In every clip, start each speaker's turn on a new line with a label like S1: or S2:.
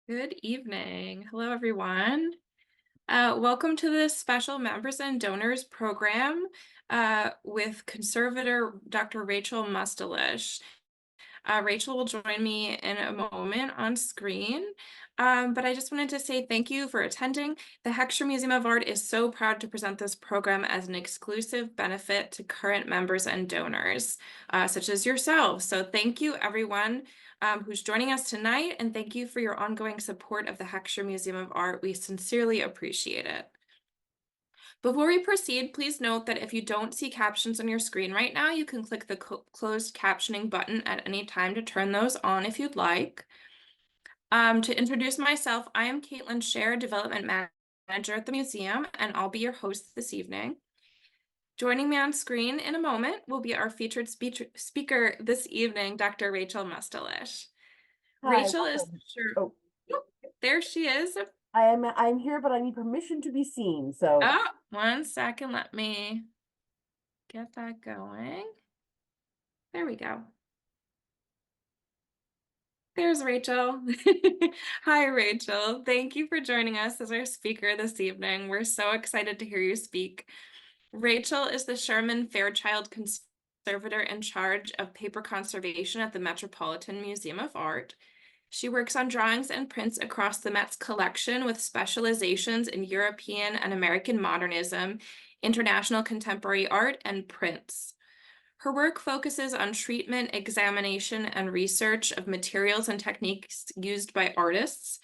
S1: Good evening. Hello, everyone. Welcome to this special Members and Donors program with Conservator Dr. Rachel Mustalish. Rachel will join me in a moment on screen, but I just wanted to say thank you for attending. The Heckscher Museum of Art is so proud to present this program as an exclusive benefit to current members and donors, such as yourselves. So thank you, everyone who's joining us tonight, and thank you for your ongoing support of the Heckscher Museum of Art. We sincerely appreciate it. Before we proceed, please note that if you don't see captions on your screen right now, you can click the closed captioning button at any time to turn those on if you'd like. To introduce myself, I am Caitlin Scher, Development Manager at the museum, and I'll be your host this evening. Joining me on screen in a moment will be our featured speaker this evening, Dr. Rachel Mustalish.
S2: Hi,
S1: Rachel is
S2: welcome.
S1: sure.
S2: Oh,
S1: Oh, there she is.
S2: I'm here, but I need permission to be seen. So
S1: Oh, 1 second. Let me get that going. There we go. There's Rachel. Hi, Rachel. Thank you for joining us as our speaker this evening. We're so excited to hear you speak. Rachel is the Sherman Fairchild Conservator in charge of paper conservation at the Metropolitan Museum of Art. She works on drawings and prints across the Met's collection with specializations in European and American modernism, international contemporary art, and prints. Her work focuses on treatment, examination, and research of materials and techniques used by artists,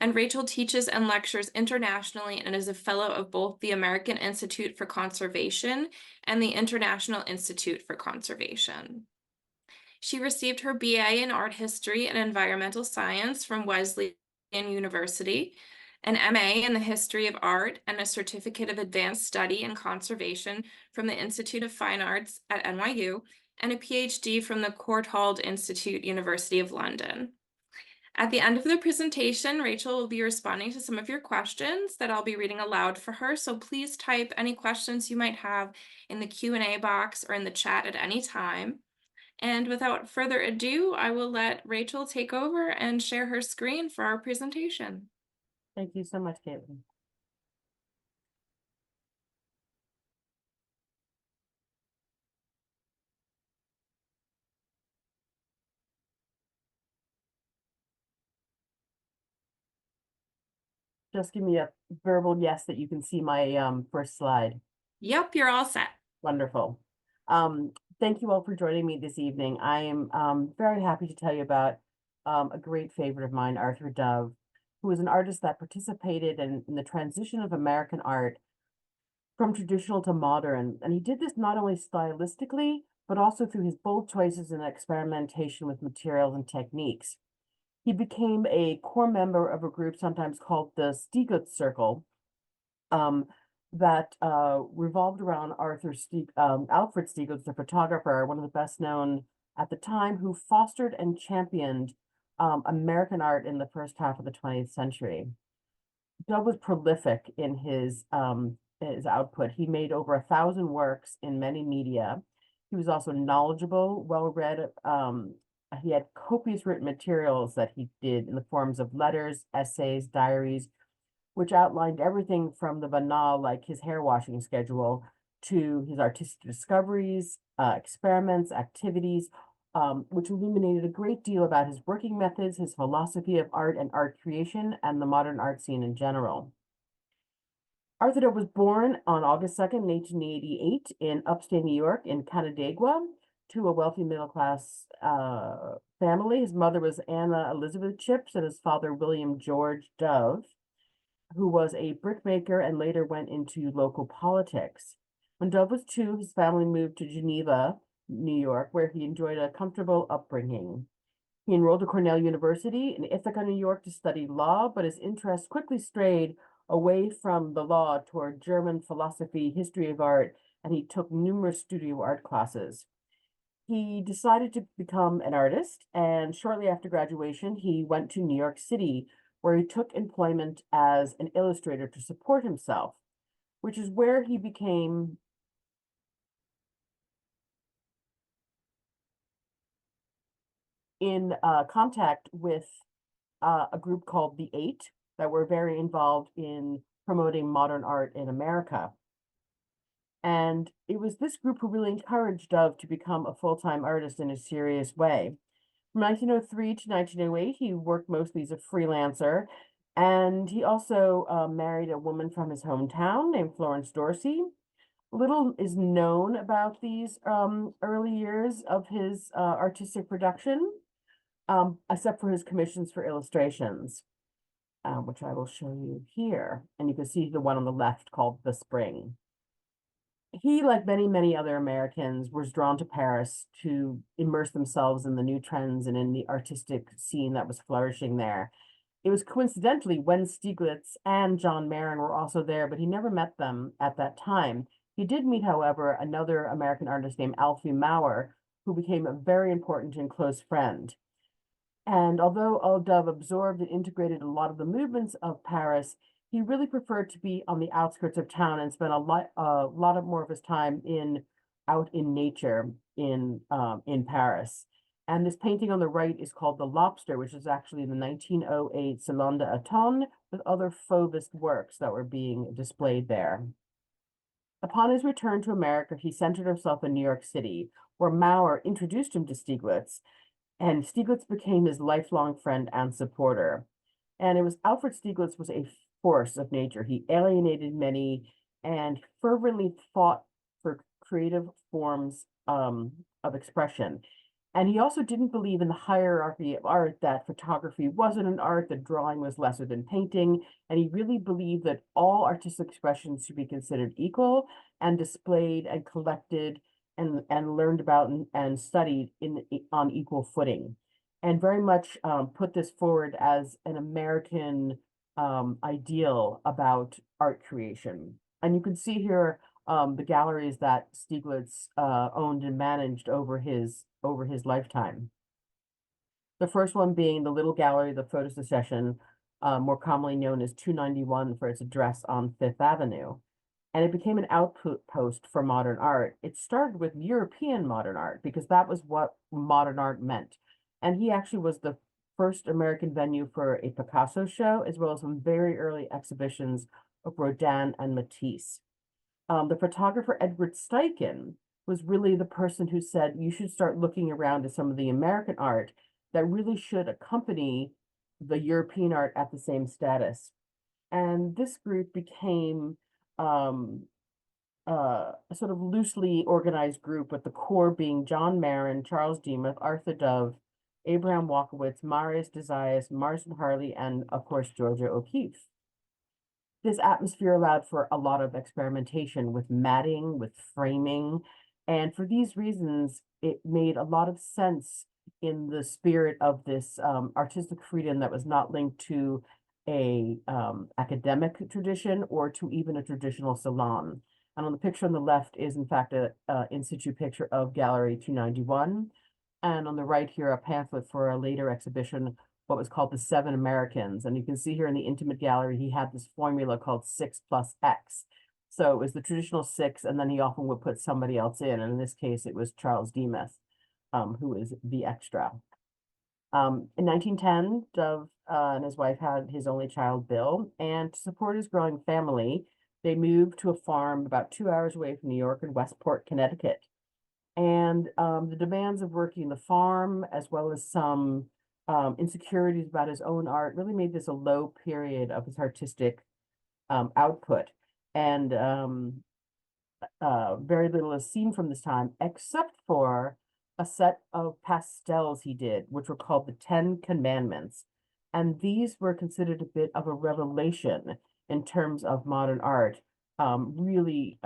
S1: and Rachel teaches and lectures internationally and is a fellow of both the American Institute for Conservation and the International Institute for Conservation. She received her BA in Art History and Environmental Science from Wesleyan University, an MA in the History of Art, and a Certificate of Advanced Study in Conservation from the Institute of Fine Arts at NYU, and a Ph.D. from the Courtauld Institute, University of London. At the end of the presentation, Rachel will be responding to some of your questions that I'll be reading aloud for her, so please type any questions you might have in the Q&A box or in the chat at any time. And without further ado, I will let Rachel take over and share her screen for our presentation.
S2: thank you so much, Caitlin. Just give me a verbal yes that you can see my first slide.
S1: Yep, you're all set.
S2: Wonderful. Thank you all for joining me this evening. I am very happy to tell you about a great favorite of mine, Arthur Dove, who is an artist that participated in the transition of American art from traditional to modern. And he did this not only stylistically, but also through his bold choices and experimentation with materials and techniques. He became a core member of a group sometimes called the Stieglitz Circle, that revolved around Alfred Stieglitz, the photographer, one of the best known at the time, who fostered and championed American art in the first half of the 20th century. Dove was prolific in his output. He made over 1,000 works in many media. He was also knowledgeable, well-read. He had copious written materials that he did in the forms of letters, essays, diaries, which outlined everything from the banal, like his hair washing schedule, to his artistic discoveries, experiments, activities, which illuminated a great deal about his working methods, his philosophy of art and art creation, and the modern art scene in general. Arthur Dove was born on August 2nd, 1888 in upstate New York in Canandaigua to a wealthy middle-class family. His mother was Anna Elizabeth Chips and his father William George Dove, who was a brickmaker and later went into local politics. When Dove was 2, his family moved to Geneva, New York, where he enjoyed a comfortable upbringing. He enrolled at Cornell University in Ithaca, New York to study law, but his interest quickly strayed away from the law toward German philosophy, history of art, and he took numerous studio art classes. He decided to become an artist, and shortly after graduation, he went to New York City, where he took employment as an illustrator to support himself, which is where he became in contact with a group called the Eight that were very involved in promoting modern art in America. And it was this group who really encouraged Dove to become a full-time artist in a serious way. From 1903 to 1908, he worked mostly as a freelancer, and he also married a woman from his hometown named Florence Dorsey. Little is known about these early years of his artistic production, except for his commissions for illustrations, which I will show you here. And you can see the one on the left called The Spring. He, like many, many other Americans, was drawn to Paris to immerse themselves in the new trends and in the artistic scene that was flourishing there. It was coincidentally when Stieglitz and John Marin were also there, but he never met them at that time. He did meet, however, another American artist named Alfie Maurer, who became a very important and close friend. And although Dove absorbed and integrated a lot of the movements of Paris, he really preferred to be on the outskirts of town and spent a lot of more of his time out in nature in Paris. And this painting on the right is called The Lobster, which is actually the 1908 Salon d'Automne with other Fauvist works that were being displayed there. Upon his return to America, he centered himself in New York City, where Maurer introduced him to Stieglitz, and Stieglitz became his lifelong friend and supporter. And it was Alfred Stieglitz was a force of nature. He alienated many and fervently fought for creative forms of expression. And he also didn't believe in the hierarchy of art, that photography wasn't an art, that drawing was lesser than painting. And he really believed that all artistic expressions should be considered equal and displayed and collected and learned about and studied on equal footing. And very much put this forward as an American ideal about art creation. And you can see here the galleries that Stieglitz owned and managed over his lifetime. The first one being the Little Gallery, the Photo Secession, more commonly known as 291 for its address on Fifth Avenue. And it became an outpost for modern art. It started with European modern art because that was what modern art meant. And he actually was the first American venue for a Picasso show, as well as some very early exhibitions of Rodin and Matisse. The photographer Edward Steichen was really the person who said, you should start looking around at some of the American art that really should accompany the European art at the same status. And this group became a sort of loosely organized group, with the core being John Marin, Charles Demuth, Arthur Dove, Abraham Walkowitz, Marius Desaias, Marston Harley, and of course, Georgia O'Keeffe. This atmosphere allowed for a lot of experimentation with matting, with framing, and for these reasons, it made a lot of sense in the spirit of this artistic freedom that was not linked to a academic tradition or to even a traditional salon. And on the picture on the left is in fact a in situ picture of Gallery 291. And on the right here, a pamphlet for a later exhibition, what was called the Seven Americans. And you can see here in the intimate gallery, he had this formula called 6 + X. So it was the traditional 6, and then he often would put somebody else in. And in this case, it was Charles Demuth, who is the extra. In 1910, Dove and his wife had his only child, Bill, and to support his growing family, they moved to a farm about 2 hours away from New York in Westport, Connecticut. And the demands of working the farm, as well as some insecurities about his own art, really made this a low period of his artistic output. And very little is seen from this time, except for a set of pastels he did, which were called the 10 Commandments. And these were considered a bit of a revelation in terms of modern art, really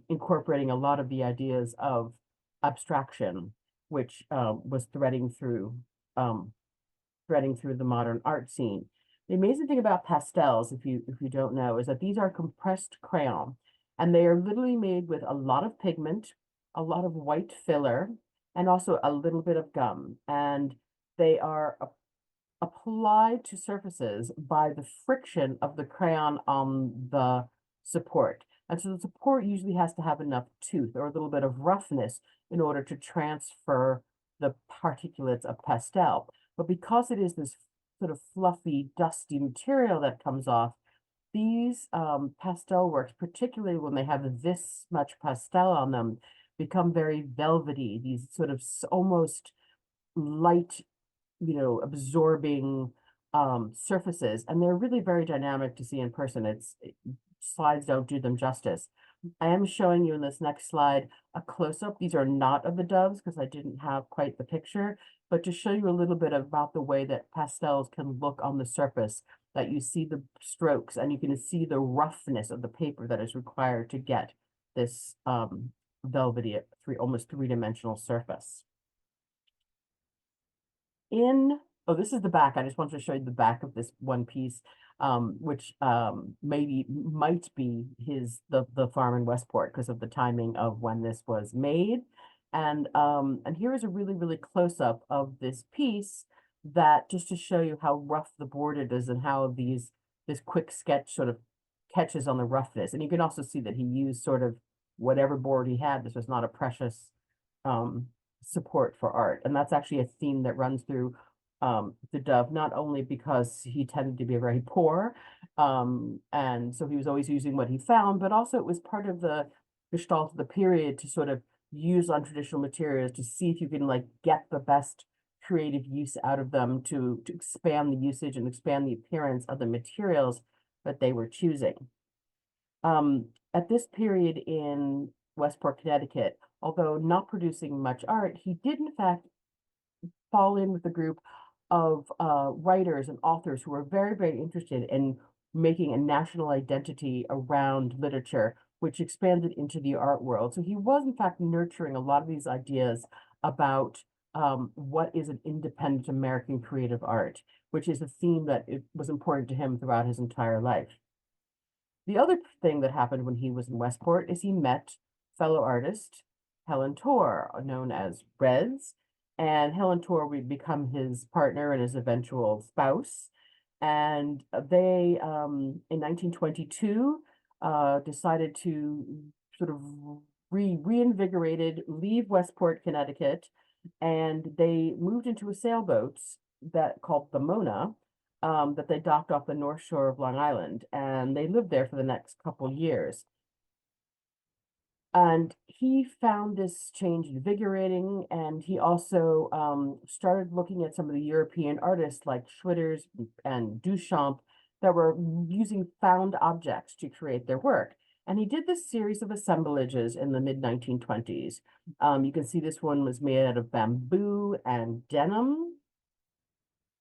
S2: incorporating a lot of the ideas of abstraction, which was threading through the modern art scene. The amazing thing about pastels, if you don't know, is that these are compressed crayon, and they are literally made with a lot of pigment, a lot of white filler, and also a little bit of gum. And they are applied to surfaces by the friction of the crayon on the support. And so the support usually has to have enough tooth or a little bit of roughness in order to transfer the particulates of pastel. But because it is this sort of fluffy, dusty material that comes off, these pastel works, particularly when they have this much pastel on them, become very velvety, these sort of almost light, absorbing surfaces. And they're really very dynamic to see in person. Slides don't do them justice. I am showing you in this next slide a close-up. These are not of the doves because I didn't have quite the picture, but to show you a little bit about the way that pastels can look on the surface, that you see the strokes and you can see the roughness of the paper that is required to get this velvety, almost three-dimensional surface. Oh, this is the back. I just wanted to show you the back of this one piece, which might be the farm in Westport because of the timing of when this was made. And here is a really, really close up of this piece, that just to show you how rough the board it is and how this quick sketch sort of catches on the roughness. And you can also see that he used sort of whatever board he had. This was not a precious support for art. And that's actually a theme that runs through the Dove, not only because he tended to be very poor, and so he was always using what he found, but also it was part of the gestalt of the period to sort of use untraditional materials to see if you can like get the best creative use out of them to expand the usage and expand the appearance of the materials that they were choosing. At this period in Westport, Connecticut, although not producing much art, he did in fact fall in with a group of writers and authors who were very, very interested in making a national identity around literature, which expanded into the art world. So he was in fact nurturing a lot of these ideas about what is an independent American creative art, which is a theme that was important to him throughout his entire life. The other thing that happened when he was in Westport is he met fellow artist Helen Torr, known as Reds, and Helen Torr would become his partner and his eventual spouse. And they, in 1922, decided to sort of reinvigorated, leave Westport, Connecticut, and they moved into a sailboat that called the Mona, that they docked off the North Shore of Long Island, and they lived there for the next couple years. And he found this change invigorating, and he also started looking at some of the European artists like Schwitters and Duchamp that were using found objects to create their work. And he did this series of assemblages in the mid-1920s. You can see this one was made out of bamboo and denim.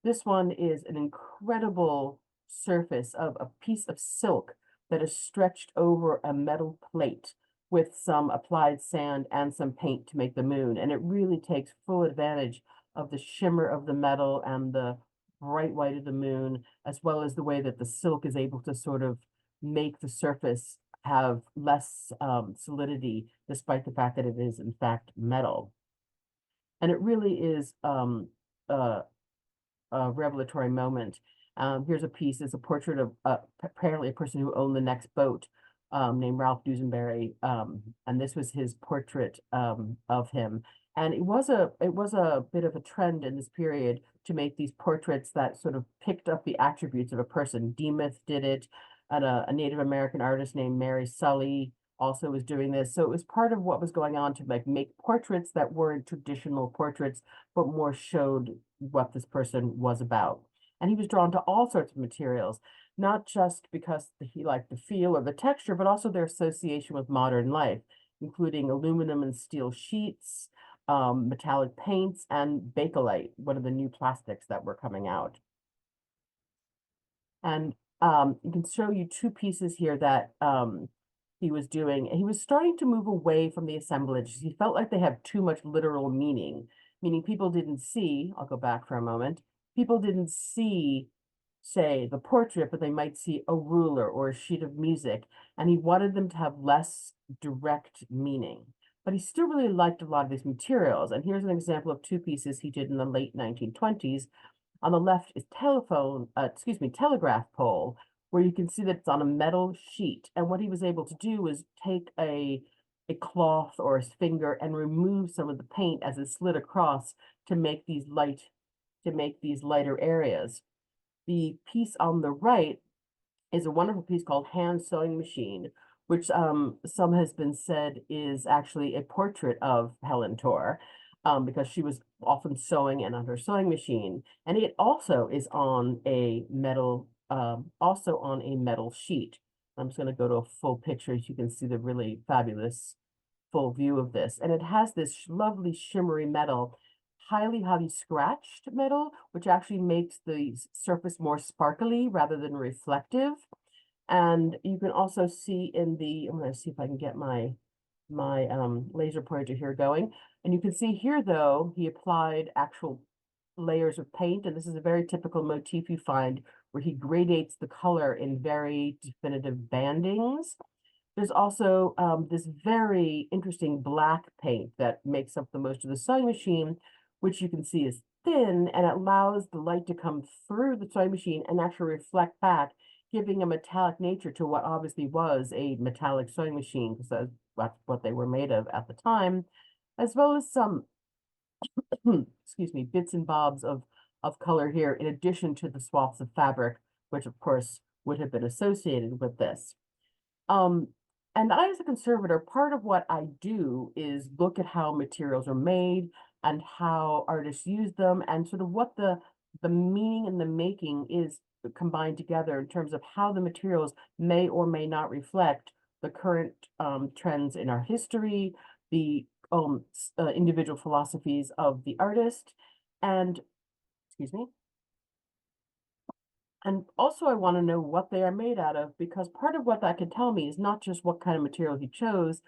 S2: This one is an incredible surface of a piece of silk that is stretched over a metal plate with some applied sand and some paint to make the moon. And it really takes full advantage of the shimmer of the metal and the bright white of the moon, as well as the way that the silk is able to sort of make the surface have less solidity, despite the fact that it is in fact metal. And it really is a revelatory moment. Here's a piece, it's a portrait of apparently a person who owned the next boat, named Ralph Dusenberry, and this was his portrait of him. And it was a bit of a trend in this period to make these portraits that sort of picked up the attributes of a person. Demuth did it, and a Native American artist named Mary Sully also was doing this. So it was part of what was going on to make portraits that weren't traditional portraits, but more showed what this person was about. And he was drawn to all sorts of materials, not just because he liked the feel or the texture, but also their association with modern life, including aluminum and steel sheets, metallic paints, and Bakelite, one of the new plastics that were coming out. And you can show you two pieces here that he was doing. He was starting to move away from the assemblages. He felt like they have too much literal meaning people didn't see, I'll go back for a moment, people didn't see, say, the portrait, but they might see a ruler or a sheet of music, and he wanted them to have less direct meaning. But he still really liked a lot of these materials, and here's an example of two pieces he did in the late 1920s. On the left is telegraph pole, where you can see that it's on a metal sheet, and what he was able to do was take a cloth or his finger and remove some of the paint as it slid across to make these lighter areas. The piece on the right is a wonderful piece called Hand Sewing Machine, which some has been said is actually a portrait of Helen Torr, because she was often sewing and on her sewing machine. And it also is on a metal, also on a metal sheet. I'm just going to go to a full picture so you can see the really fabulous full view of this. And it has this lovely shimmery metal, highly scratched metal, which actually makes the surface more sparkly rather than reflective. And you can also see in the, I'm going to see if I can get my laser pointer here going. And you can see here, though, he applied actual layers of paint. And this is a very typical motif you find where he gradates the color in very definitive bandings. There's also this very interesting black paint that makes up the most of the sewing machine, which you can see is thin, and it allows the light to come through the sewing machine and actually reflect back, giving a metallic nature to what obviously was a metallic sewing machine, because that's what they were made of at the time, as well as some, excuse me, bits and bobs of color here, in addition to the swaths of fabric, which of course would have been associated with this. Um, and I, as a conservator, part of what I do is look at how materials are made and how artists use them, and sort of what the meaning and the making is combined together in terms of how the materials may or may not reflect the current trends in our history, the individual philosophies of the artist, and excuse me. And also I want to know what they are made out of, because part of what that can tell me is not just what kind of material he chose,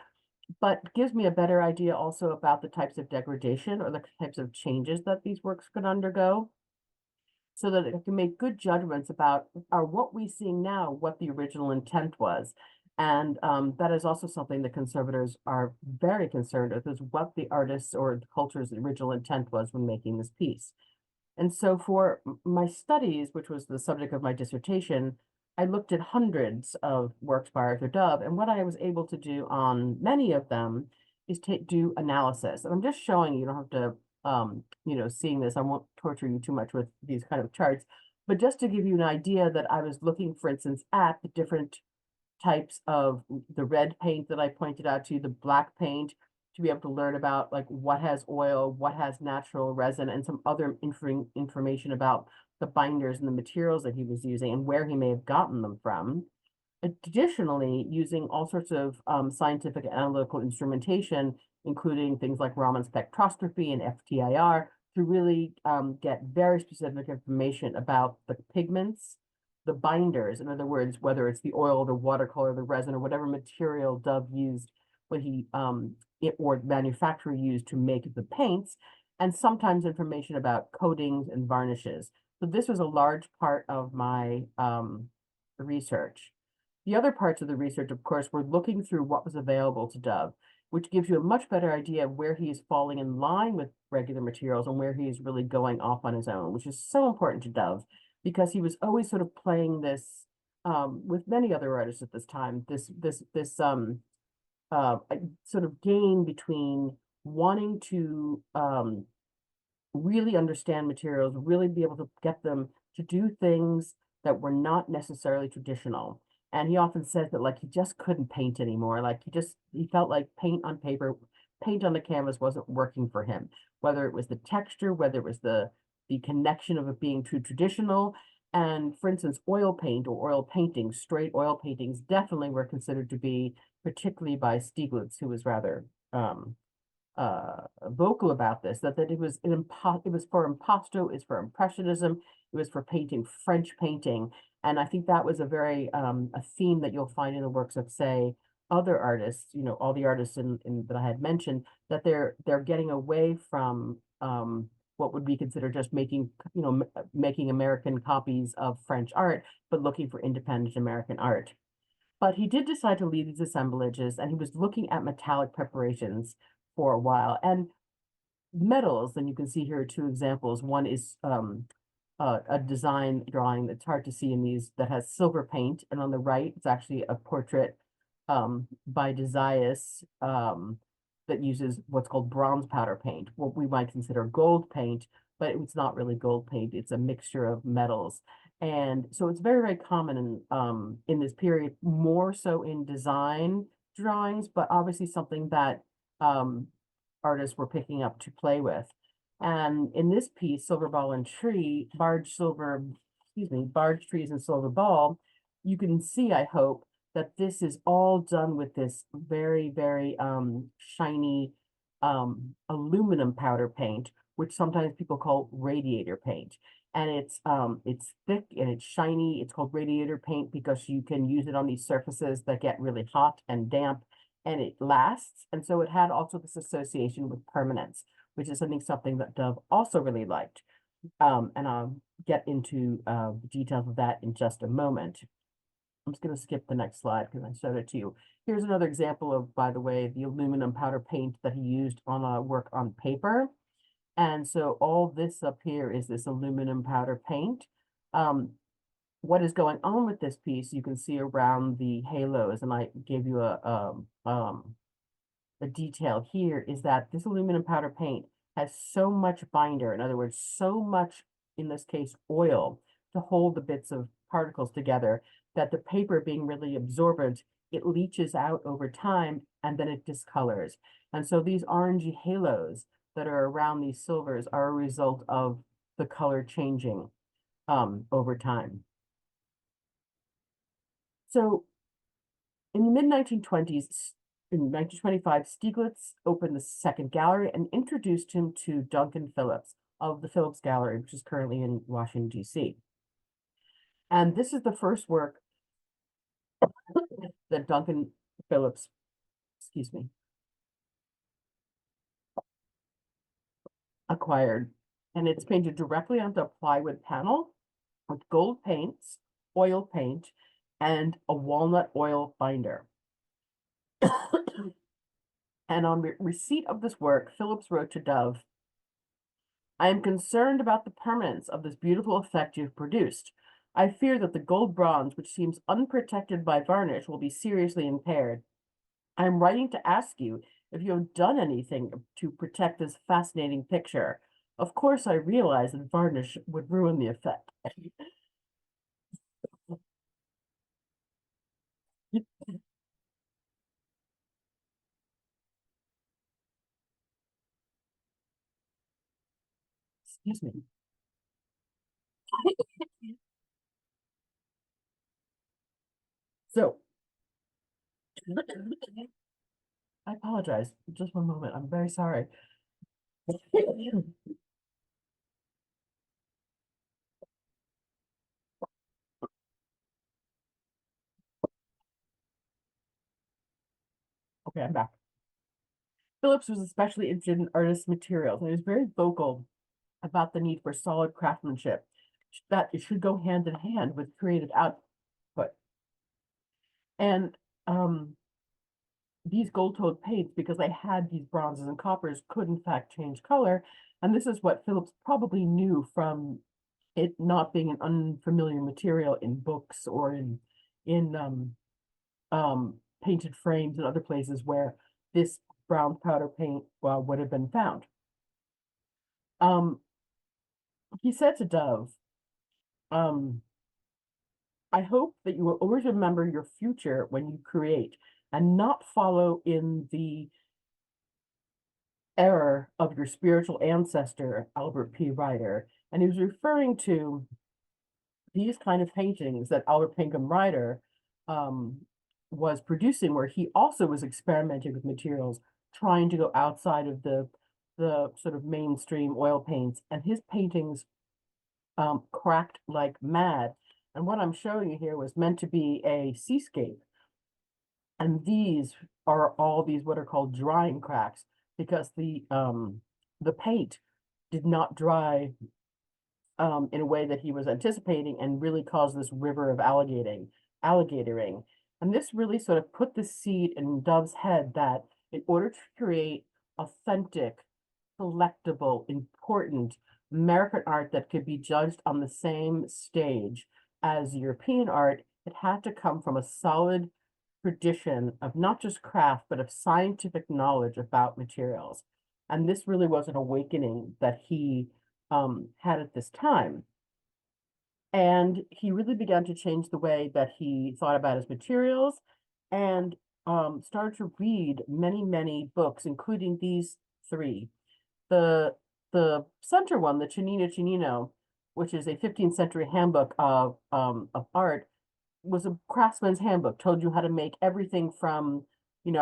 S2: but gives me a better idea also about the types of degradation or the types of changes that these works could undergo, so that it can make good judgments about, are what we see now what the original intent was. And that is also something that conservators are very concerned with, is what the artist's or the culture's original intent was when making this piece. And so for my studies, which was the subject of my dissertation, I looked at hundreds of works by Arthur Dove, and what I was able to do on many of them is do analysis. And I'm just showing you, you don't have to, seeing this, I won't torture you too much with these kind of charts, but just to give you an idea that I was looking, for instance, at the different types of the red paint that I pointed out to you, the black paint, to be able to learn about like what has oil, what has natural resin, and some other information about the binders and the materials that he was using and where he may have gotten them from. Additionally, using all sorts of scientific and analytical instrumentation, including things like Raman spectroscopy and FTIR, to really get very specific information about the pigments, the binders, in other words, whether it's the oil, the watercolor, the resin, or whatever material Dove used when he or manufacturer used to make the paints, and sometimes information about coatings and varnishes. So this was a large part of my research. The other parts of the research, of course, were looking through what was available to Dove, which gives you a much better idea of where he is falling in line with regular materials and where he is really going off on his own, which is so important to Dove, because he was always sort of playing this with many other artists at this time, this sort of game between wanting to really understand materials, really be able to get them to do things that were not necessarily traditional. And he often says that like he just couldn't paint anymore. Like he felt like paint on paper, paint on the canvas wasn't working for him, whether it was the texture, whether it was the connection of it being too traditional. And for instance, oil paint or oil paintings, straight oil paintings definitely were considered to be, particularly by Stieglitz, who was rather vocal about this, that it was it was for impasto, it's for impressionism, it was for painting French painting. And I think that was a very a theme that you'll find in the works of, say, other artists, all the artists that I had mentioned, that they're getting away from what would be considered just making, making American copies of French art, but looking for independent American art. But he did decide to lead these assemblages, and he was looking at metallic preparations for a while. And metals, and you can see here are two examples. One is a design drawing that's hard to see in these, that has silver paint, and on the right, it's actually a portrait by Desius that uses what's called bronze powder paint, what we might consider gold paint, but it's not really gold paint. It's a mixture of metals. And so it's very, very common in this period, more so in design drawings, but obviously something that artists were picking up to play with. And in this piece, Silver Ball and Tree, Barge Trees and Silver Ball, you can see, I hope, that this is all done with this very, very shiny aluminum powder paint, which sometimes people call radiator paint. And it's thick and it's shiny. It's called radiator paint because you can use it on these surfaces that get really hot and damp, and it lasts. And so it had also this association with permanence, which is something that Dove also really liked. And I'll get into the details of that in just a moment. I'm just going to skip the next slide because I showed it to you. Here's another example of, by the way, the aluminum powder paint that he used on a work on paper. And so all this up here is this aluminum powder paint. What is going on with this piece, you can see around the halos, and I gave you a detail here, is that this aluminum powder paint has so much binder, in other words, so much, in this case, oil, to hold the bits of particles together, that the paper being really absorbent, it leaches out over time and then it discolors. And so these orangey halos that are around these silvers are a result of the color changing over time. So in the mid-1920s, in 1925, Stieglitz opened the second gallery and introduced him to Duncan Phillips of the Phillips Gallery, which is currently in Washington, D.C. And this is the first work that Duncan Phillips, excuse me, acquired. And it's painted directly onto a plywood panel with gold paints, oil paint, and a walnut oil binder. And on receipt of this work, Phillips wrote to Dove, "I am concerned about the permanence of this beautiful effect you've produced. I fear that the gold bronze, which seems unprotected by varnish, will be seriously impaired. I am writing to ask you if you have done anything to protect this fascinating picture. Of course, I realize that varnish would ruin the effect." Excuse me. So, I apologize. Just one moment. I'm very sorry. Okay, I'm back. Phillips was especially interested in artist materials, and he was very vocal about the need for solid craftsmanship, that it should go hand in hand with creative output. And these gold-toned paints, because they had these bronzes and coppers, could in fact change color. And this is what Phillips probably knew from it not being an unfamiliar material in books or in painted frames and other places where this brown powder paint would have been found. He said to Dove, "I hope that you will always remember your future when you create and not follow in the error of your spiritual ancestor, Albert P. Ryder." And he was referring to these kind of paintings that Albert Pinkham Ryder was producing, where he also was experimenting with materials, trying to go outside of the sort of mainstream oil paints, and his paintings cracked like mad. And what I'm showing you here was meant to be a seascape. And these are all these what are called drying cracks, because the paint did not dry in a way that he was anticipating, and really caused this river of alligatoring. And this really sort of put the seed in Dove's head that in order to create authentic, collectible, important American art that could be judged on the same stage as European art, it had to come from a solid tradition of not just craft, but of scientific knowledge about materials. And this really was an awakening that he had at this time. And he really began to change the way that he thought about his materials and started to read many, many books, including these three. The the center one, the Chinino Chinino, which is a 15th century handbook of art, was a craftsman's handbook, told you how to make everything from,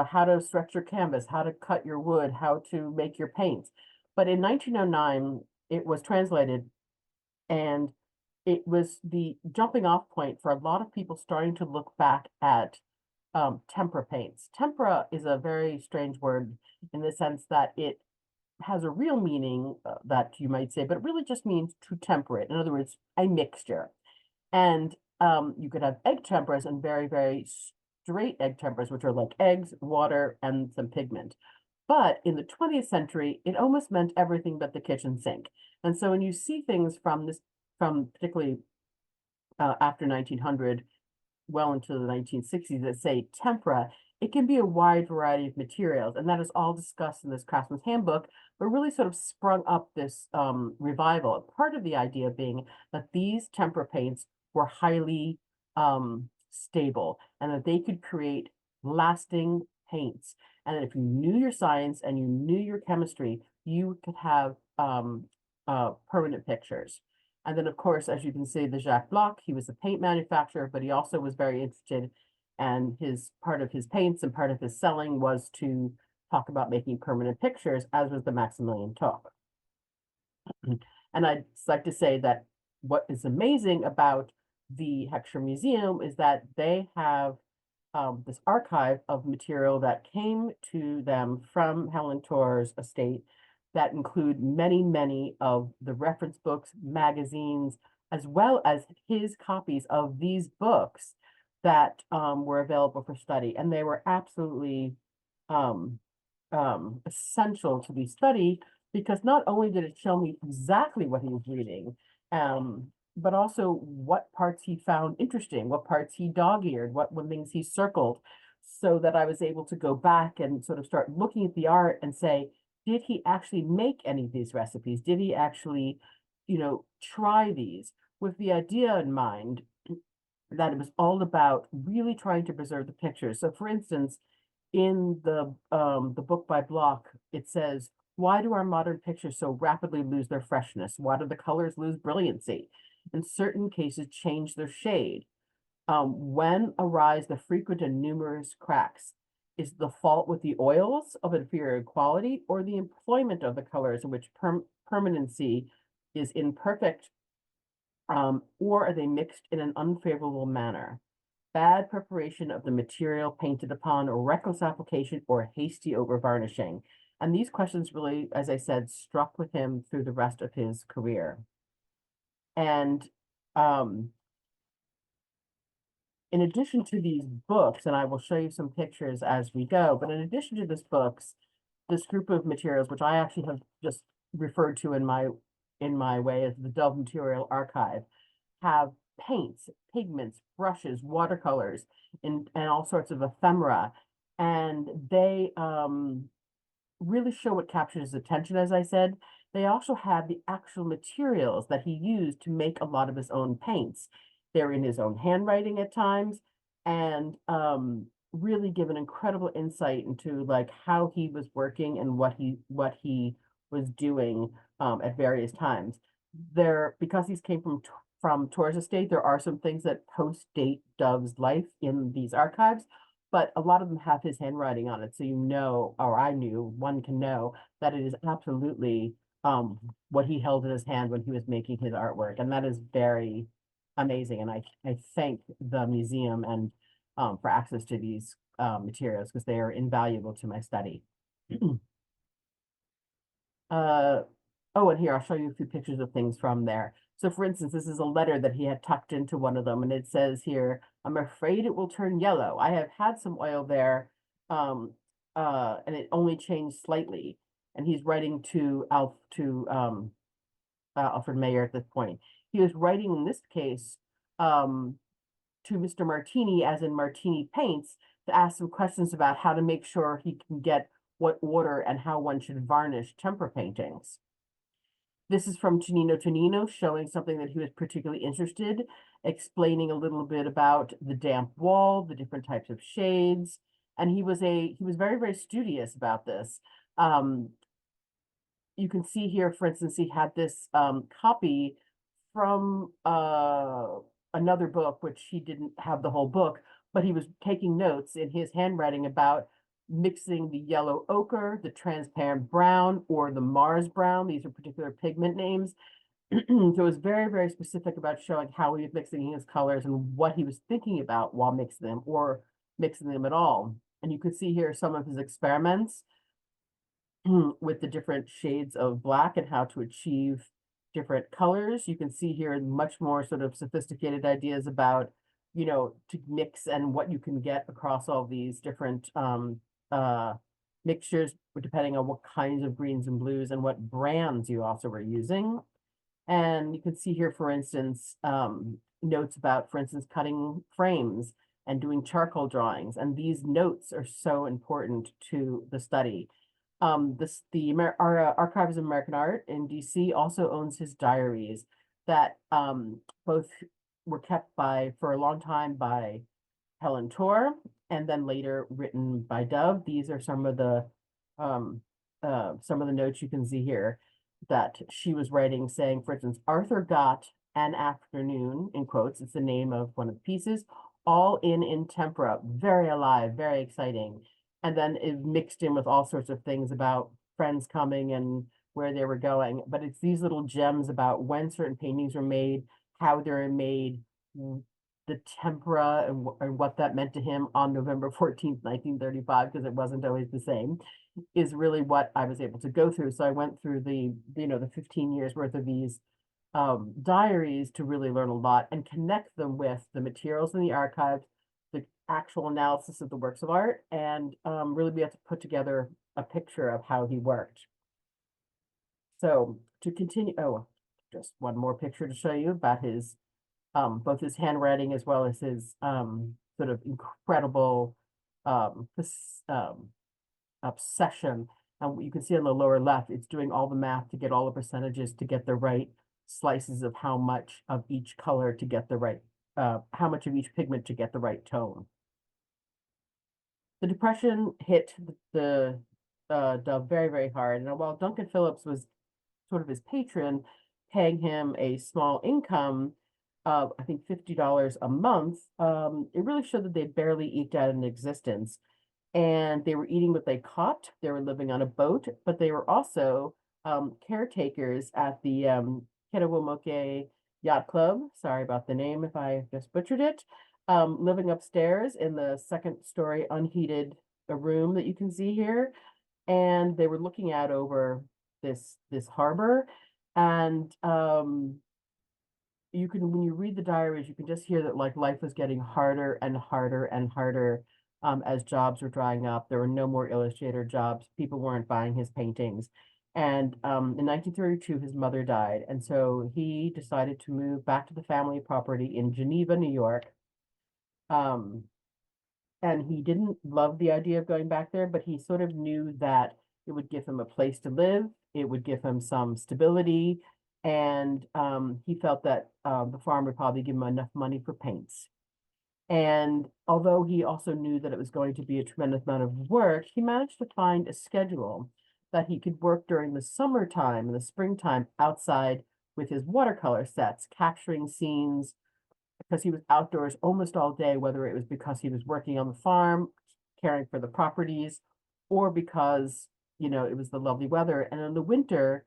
S2: how to stretch your canvas, how to cut your wood, how to make your paints. But in 1909, it was translated, and it was the jumping off point for a lot of people starting to look back at tempera paints. Tempera is a very strange word in the sense that it has a real meaning that you might say, but it really just means to temper it. In other words, a mixture. And you could have egg temperas and very, very straight egg temperas, which are like eggs, water, and some pigment. But in the 20th century, it almost meant everything but the kitchen sink. And so when you see things from particularly after 1900, well into the 1960s, that say tempera, it can be a wide variety of materials. And that is all discussed in this Craftsman's Handbook, but really sort of sprung up this revival. Part of the idea being that these tempera paints were highly stable and that they could create lasting paints. And that if you knew your science and you knew your chemistry, you could have permanent pictures. And then, of course, as you can see, the Jacques Bloch, he was a paint manufacturer, but he also was very interested, and his part of his paints and part of his selling was to talk about making permanent pictures, as was the Maximilian Torr. And I'd like to say that what is amazing about the Heckscher Museum is that they have this archive of material that came to them from Helen Torr's estate that include many, many of the reference books, magazines, as well as his copies of these books that were available for study. And they were absolutely essential to be studied because not only did it show me exactly what he was reading, but also what parts he found interesting, what parts he dog-eared, what things he circled, so that I was able to go back and sort of start looking at the art and say, did he actually make any of these recipes? Did he actually, try these with the idea in mind that it was all about really trying to preserve the pictures? So for instance, in the book by Bloch, it says, why do our modern pictures so rapidly lose their freshness? Why do the colors lose brilliancy? In certain cases, change their shade. When arise the frequent and numerous cracks? Is the fault with the oils of inferior quality or the employment of the colors in which permanency is imperfect, or are they mixed in an unfavorable manner? Bad preparation of the material painted upon, or reckless application, or hasty over varnishing. And these questions really, as I said, struck with him through the rest of his career. And in addition to these books, and I will show you some pictures as we go, but in addition to this this group of materials, which I actually have just referred to in my way as the Dove Material Archive, have paints, pigments, brushes, watercolors, and all sorts of ephemera. And they really show what captured his attention, as I said. They also have the actual materials that he used to make a lot of his own paints. They're in his own handwriting at times, and really give an incredible insight into like how he was working and what he was doing at various times. Because these came from Torr's estate, there are some things that post-date Dove's life in these archives, but a lot of them have his handwriting on it. So or I knew, one can know that it is absolutely what he held in his hand when he was making his artwork. And that is very amazing. And I thank the museum and for access to these materials because they are invaluable to my study. Oh, and here, I'll show you a few pictures of things from there. So for instance, this is a letter that he had tucked into one of them, and it says here, I'm afraid it will turn yellow. I have had some oil there, and it only changed slightly. And he's writing to Alfred Mayer at this point. He was writing in this case to Mr. Martini, as in Martini Paints, to ask some questions about how to make sure he can get what order and how one should varnish tempera paintings. This is from Tonino Tonino, showing something that he was particularly interested, explaining a little bit about the damp wall, the different types of shades, and he was very, very studious about this. Um, you can see here, for instance, he had this copy from another book, which he didn't have the whole book, but he was taking notes in his handwriting about mixing the yellow ochre, the transparent brown, or the Mars brown. These are particular pigment names. So it was very, very specific about showing how he was mixing his colors and what he was thinking about while mixing them or mixing them at all. And you could see here some of his experiments with the different shades of black and how to achieve different colors. You can see here much more sort of sophisticated ideas about, to mix and what you can get across all these different mixtures, depending on what kinds of greens and blues and what brands you also were using. And you can see here, for instance, notes about, for instance, cutting frames and doing charcoal drawings. And these notes are so important to the study. Archives of American Art in DC also owns his diaries that both were kept for a long time by Helen Torr and then later written by Dove. These are some of the notes you can see here that she was writing, saying, for instance, Arthur got an afternoon, in quotes, it's the name of one of the pieces, all in tempera, very alive, very exciting. And then it mixed in with all sorts of things about friends coming and where they were going. But it's these little gems about when certain paintings were made, how they're made, the tempera and what that meant to him on November 14th, 1935, because it wasn't always the same, is really what I was able to go through. So I went through the 15 years worth of these diaries to really learn a lot and connect them with the materials in the archives, the actual analysis of the works of art, and really be able to put together a picture of how he worked. So to continue, just one more picture to show you about his both his handwriting as well as his sort of incredible obsession. And you can see on the lower left, it's doing all the math to get all the percentages to get the right slices of how much of each color to get the right, how much of each pigment to get the right tone. The Depression hit the Dove very, very hard. And while Duncan Phillips was sort of his patron, paying him a small income of, I think, $50 a month, it really showed that they barely eked out an existence. And they were eating what they caught. They were living on a boat, but they were also caretakers at the Ketawomoke Yacht Club. Sorry about the name if I just butchered it. Living upstairs in the second story unheated room that you can see here. And they were looking out over this harbor. And you can, when you read the diaries, you can just hear that like life was getting harder and harder and harder as jobs were drying up. There were no more illustrator jobs. People weren't buying his paintings. And in 1932, his mother died. And so he decided to move back to the family property in Geneva, New York. And he didn't love the idea of going back there, but he sort of knew that it would give him a place to live. It would give him some stability. And he felt that the farm would probably give him enough money for paints. And although he also knew that it was going to be a tremendous amount of work, he managed to find a schedule that he could work during the summertime and the springtime outside with his watercolor sets, capturing scenes, because he was outdoors almost all day, whether it was because he was working on the farm, caring for the properties, or because, it was the lovely weather. And in the winter,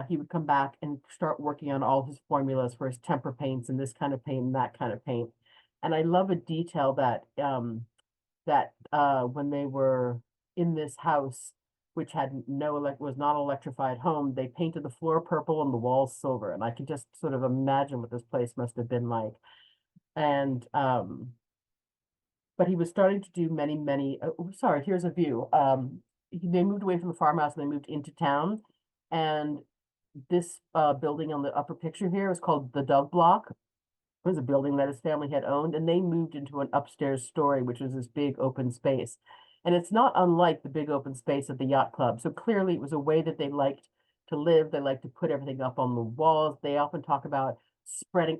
S2: he would come back and start working on all his formulas for his tempera paints and this kind of paint and that kind of paint. And I love a detail that when they were in this house, which had was not an electrified home, they painted the floor purple and the walls silver. And I can just sort of imagine what this place must have been like. And but he was starting to do many, sorry, here's a view. They moved away from the farmhouse and they moved into town. And this building on the upper picture here is called the Dove Block. It was a building that his family had owned, and they moved into an upstairs story, which was this big open space. And it's not unlike the big open space at the yacht club. So clearly it was a way that they liked to live. They like to put everything up on the walls. They often talk about spreading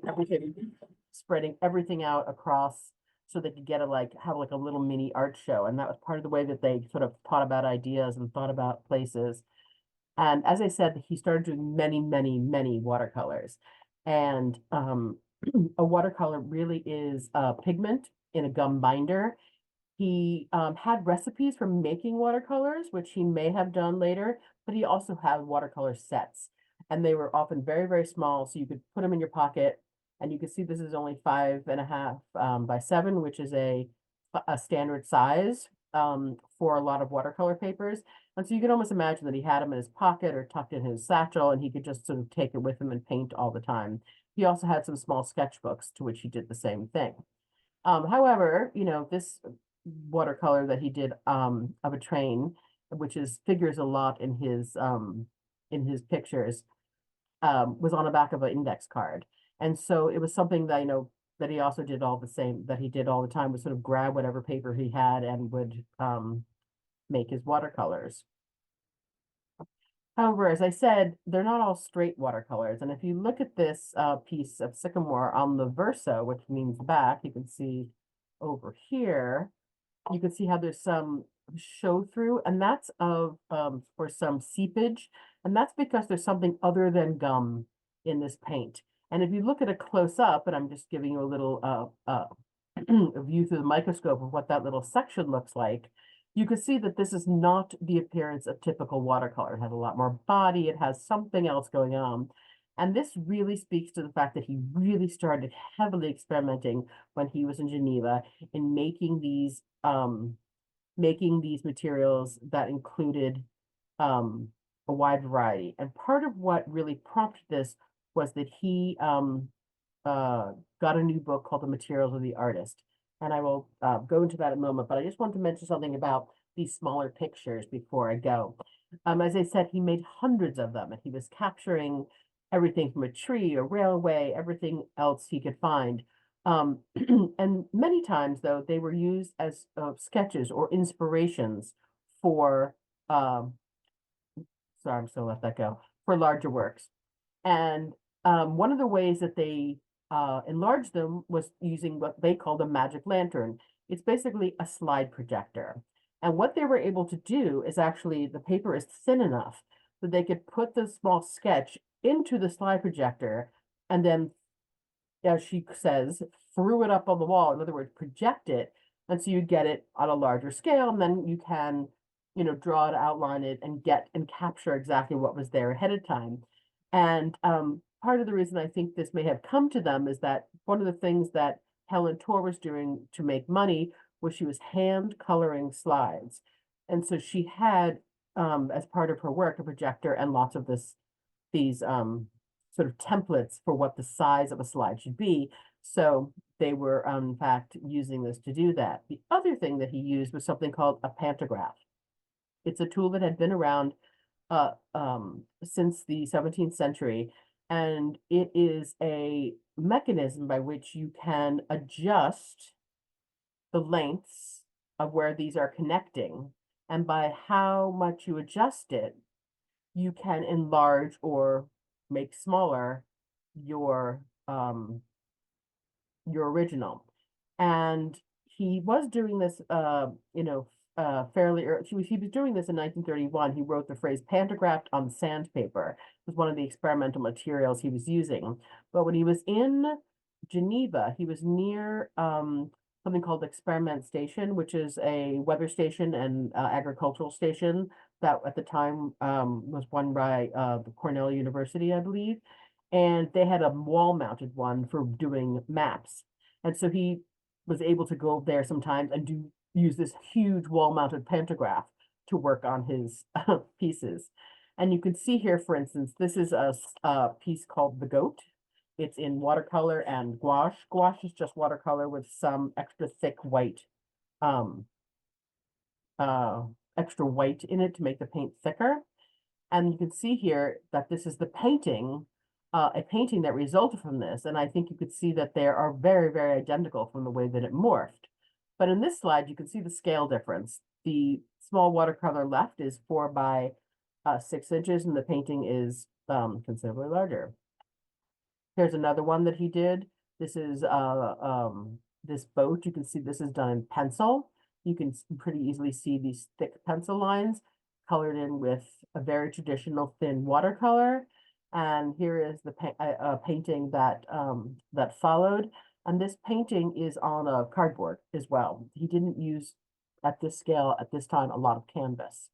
S2: everything out across so they could get have like a little mini art show. And that was part of the way that they sort of thought about ideas and thought about places. And as I said, he started doing many, many, many watercolors. And a watercolor really is a pigment in a gum binder. He had recipes for making watercolors, which he may have done later, but he also had watercolor sets. And they were often very, very small, so you could put them in your pocket. And you can see this is only 5.5 by 7, which is a standard size for a lot of watercolor papers. And so you can almost imagine that he had them in his pocket or tucked in his satchel, and he could just sort of take it with him and paint all the time. He also had some small sketchbooks to which he did the same thing. However, this watercolor that he did of a train, which figures a lot in his pictures, was on the back of an index card. And so it was something that, that he also did that he did all the time, was sort of grab whatever paper he had and would make his watercolors. However, as I said, they're not all straight watercolors. And if you look at this piece of sycamore on the verso, which means back, you can see over here, you can see how there's some show through, and that's for some seepage. And that's because there's something other than gum in this paint. And if you look at a close up, and I'm just giving you a little a view through the microscope of what that little section looks like, you can see that this is not the appearance of typical watercolor. It has a lot more body. It has something else going on. And this really speaks to the fact that he really started heavily experimenting when he was in Geneva in making these materials that included a wide variety. And part of what really prompted this was that he got a new book called The Materials of the Artist. And I will go into that in a moment, but I just want to mention something about these smaller pictures before I go. As I said, he made hundreds of them, and he was capturing everything from a tree, a railway, everything else he could find. And many times, though, they were used as sketches or inspirations for, sorry, I'm still let that go, for larger works. And one of the ways that they enlarged them was using what they called a magic lantern. It's basically a slide projector. And what they were able to do is actually, the paper is thin enough that they could put the small sketch into the slide projector and then, as she says, threw it up on the wall. In other words, project it. And so you get it on a larger scale, and then you can, draw it, outline it, and capture exactly what was there ahead of time. And part of the reason I think this may have come to them is that one of the things that Helen Torr was doing to make money was she was hand coloring slides. And so she had, as part of her work, a projector and lots of these sort of templates for what the size of a slide should be. So they were, in fact, using this to do that. The other thing that he used was something called a pantograph. It's a tool that had been around since the 17th century, and it is a mechanism by which you can adjust the lengths of where these are connecting, and by how much you adjust it, you can enlarge or make smaller your original. And he was doing this, fairly early. He was doing this in 1931. He wrote the phrase "pantographed on sandpaper." It was one of the experimental materials he was using. But when he was in Geneva, he was near something called Experiment Station, which is a weather station and agricultural station that at the time was run by the Cornell University, I believe. And they had a wall-mounted one for doing maps. And so he was able to go there sometimes and use this huge wall-mounted pantograph to work on his pieces. And you can see here, for instance, this is a piece called The Goat. It's in watercolor and gouache. Gouache is just watercolor with some extra thick white, extra white in it to make the paint thicker. And you can see here that this is the painting, a painting that resulted from this. And I think you could see that they are very, very identical from the way that it morphed. But in this slide, you can see the scale difference. The small watercolor left is 4 by 6 inches, and the painting is considerably larger. Here's another one that he did. This is this boat. You can see this is done in pencil. You can pretty easily see these thick pencil lines colored in with a very traditional thin watercolor. And here is the painting that that followed. And this painting is on a cardboard as well. He didn't use, at this scale, at this time, a lot of canvas.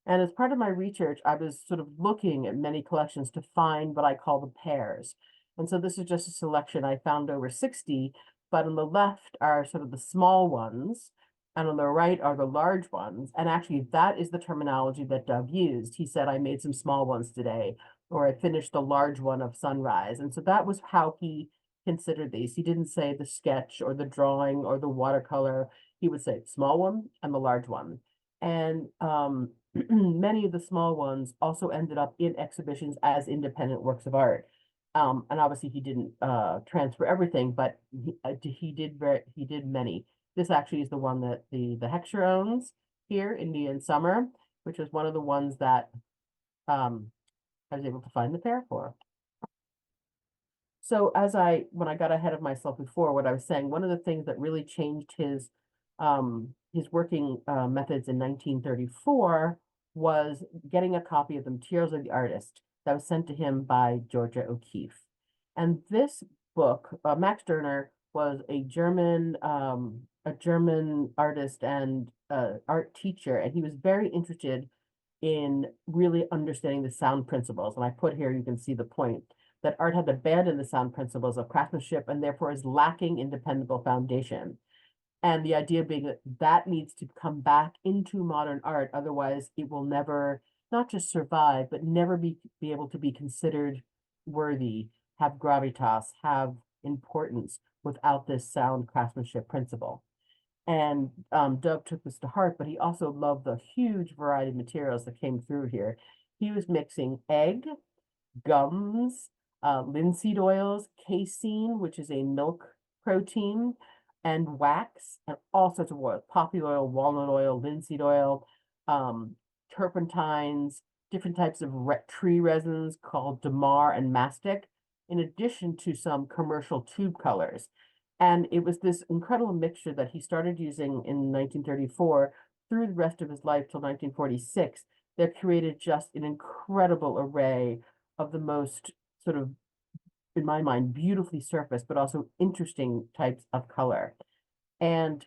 S2: And as part of my research, I was sort of looking at many collections to find what I call the pairs. And so this is just a selection. I found over 60, but on the left are sort of the small ones, and on the right are the large ones. And actually, that is the terminology that Dove used. He said, I made some small ones today, or I finished the large one of sunrise. And so that was how he considered these. He didn't say the sketch or the drawing or the watercolor. He would say small one and the large one. And many of the small ones also ended up in exhibitions as independent works of art. And obviously he didn't transfer everything, but he did many. This actually is the one that the Heckscher owns here, Indian Summer, which is one of the ones that I was able to find the pair for. So when I got ahead of myself before, what I was saying, one of the things that really changed his working methods in 1934 was getting a copy of the Materials of the Artist that was sent to him by Georgia O'Keeffe. And this book, Max Stirner was a German artist and art teacher, and he was very interested in really understanding the sound principles. And I put here, you can see the point, that art had abandoned the sound principles of craftsmanship and therefore is lacking in dependable foundation. And the idea being that that needs to come back into modern art, otherwise it will never, not just survive, but never be able to be considered worthy, have gravitas, have importance without this sound craftsmanship principle. And Dove took this to heart, but he also loved the huge variety of materials that came through here. He was mixing egg, gums, linseed oils, casein, which is a milk protein, and wax, and all sorts of oils, poppy oil, walnut oil, linseed oil, turpentines, different types of tree resins called damar and mastic, in addition to some commercial tube colors. And it was this incredible mixture that he started using in 1934 through the rest of his life till 1946 that created just an incredible array of the most sort of, in my mind, beautifully surfaced, but also interesting types of color. And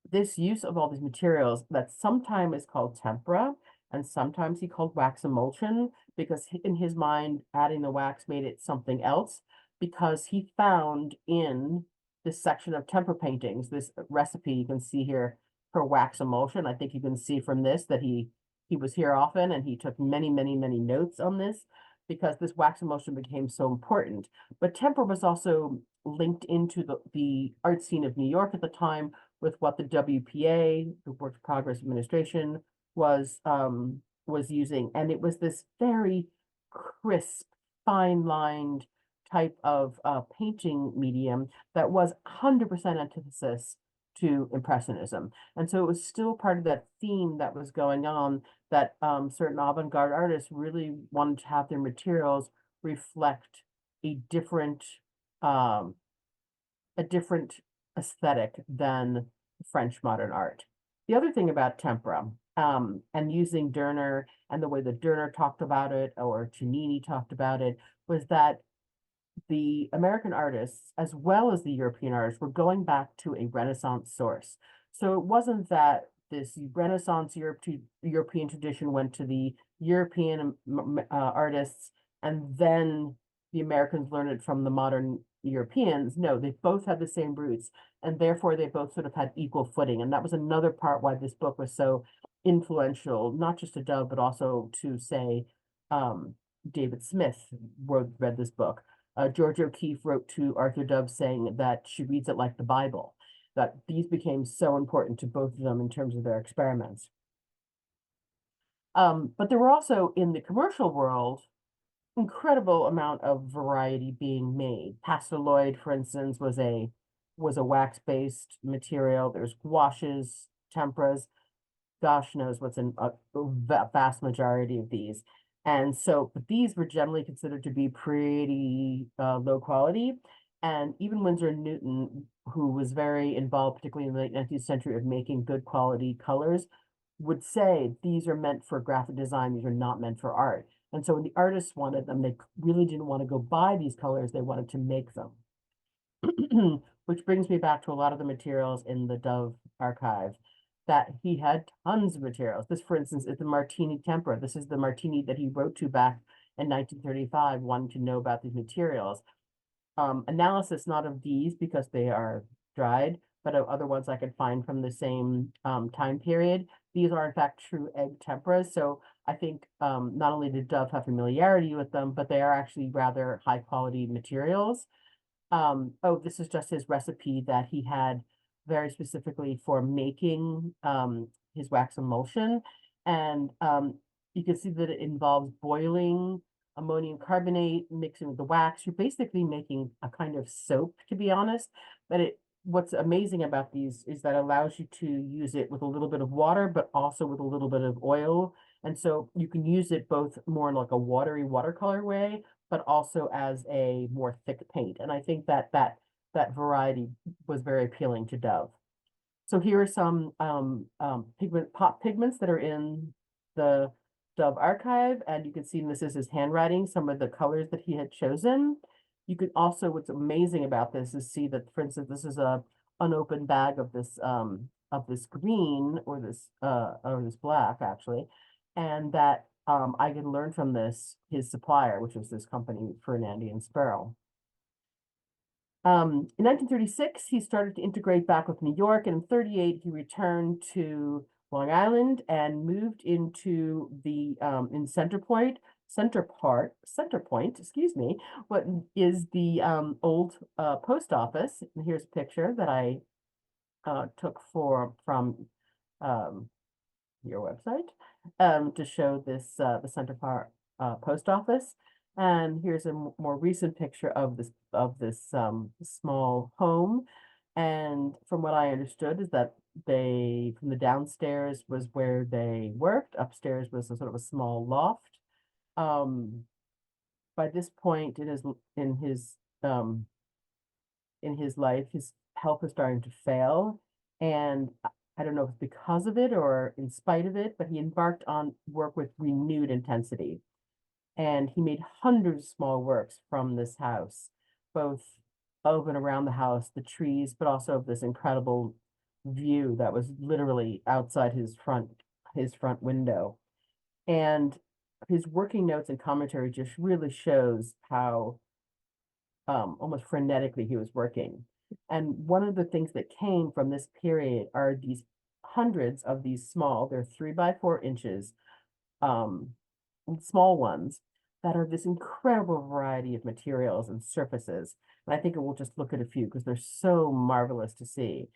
S2: this use of all these materials that sometimes is called tempera, and sometimes he called wax emulsion, because in his mind, adding the wax made it something else, because he found in this section of tempera paintings, this recipe you can see here for wax emulsion. I think you can see from this that he was here often, and he took many, many, many notes on this, because this wax emulsion became so important. But tempera was also linked into the art scene of New York at the time with what the WPA, the Works Progress Administration, was using. And it was this very crisp, fine-lined type of painting medium that was 100% antithesis to Impressionism. And so it was still part of that theme that was going on, that certain avant-garde artists really wanted to have their materials reflect a different aesthetic than French modern art. The other thing about tempera, and using Derner and the way that Derner talked about it, or Giannini talked about it, was that the American artists, as well as the European artists, were going back to a Renaissance source. So it wasn't that this Renaissance European tradition went to the European artists, and then the Americans learned it from the modern Europeans. No, they both had the same roots, and therefore they both sort of had equal footing. And that was another part why this book was so influential, not just to Dove, but also to, say, David Smith read this book. George O'Keeffe wrote to Arthur Dove saying that she reads it like the Bible, that these became so important to both of them in terms of their experiments. But there were also, in the commercial world, incredible amount of variety being made. Pastelloid, for instance, was a wax-based material. There's gouaches, temperas. gosh knows what's in a vast majority of these. And so, but these were generally considered to be pretty low quality. And even Winsor Newton, who was very involved, particularly in the late 19th century, of making good quality colors, would say these are meant for graphic design, these are not meant for art. And so when the artists wanted them, they really didn't want to go buy these colors, they wanted to make them. Which brings me back to a lot of the materials in the Dove archive, that he had tons of materials. This, for instance, is the Martini tempera. This is the Martini that he wrote to back in 1935, wanting to know about these materials. Analysis not of these because they are dried, but of other ones I could find from the same time period. These are in fact true egg temperas. So I think not only did Dove have familiarity with them, but they are actually rather high quality materials. Oh, this is just his recipe that he had very specifically for making his wax emulsion. And you can see that it involves boiling ammonium carbonate, mixing with the wax. You're basically making a kind of soap, to be honest. But what's amazing about these is that it allows you to use it with a little bit of water, but also with a little bit of oil. And so you can use it both more in like a watery watercolor way, but also as a more thick paint. And I think that variety was very appealing to Dove. So here are some pop pigments that are in the Dove archive, and you can see this is his handwriting, some of the colors that he had chosen. You can also, what's amazing about this is see that, for instance, this is a unopened bag of this green or this black actually, and that I can learn from this his supplier, which was this company, Fernandi and Sparrow. In 1936, he started to integrate back with New York, and in 38, he returned to Long Island and moved into the in Center Point, excuse me, what is the old post office. And here's a picture that I took from your website to show this the Center Park post office. And here's a more recent picture of this small home. And from what I understood is that from the downstairs was where they worked. Upstairs was a sort of a small loft. By this point in his life, his health was starting to fail, and I don't know if it's because of it or in spite of it, but he embarked on work with renewed intensity. And he made hundreds of small works from this house, both of and around the house, the trees, but also of this incredible view that was literally outside his front window. And his working notes and commentary just really shows how almost frenetically he was working. And one of the things that came from this period are these hundreds of these they're 3 by 4 inches, small ones that are this incredible variety of materials and surfaces. And I think we'll just look at a few because they're so marvelous to see.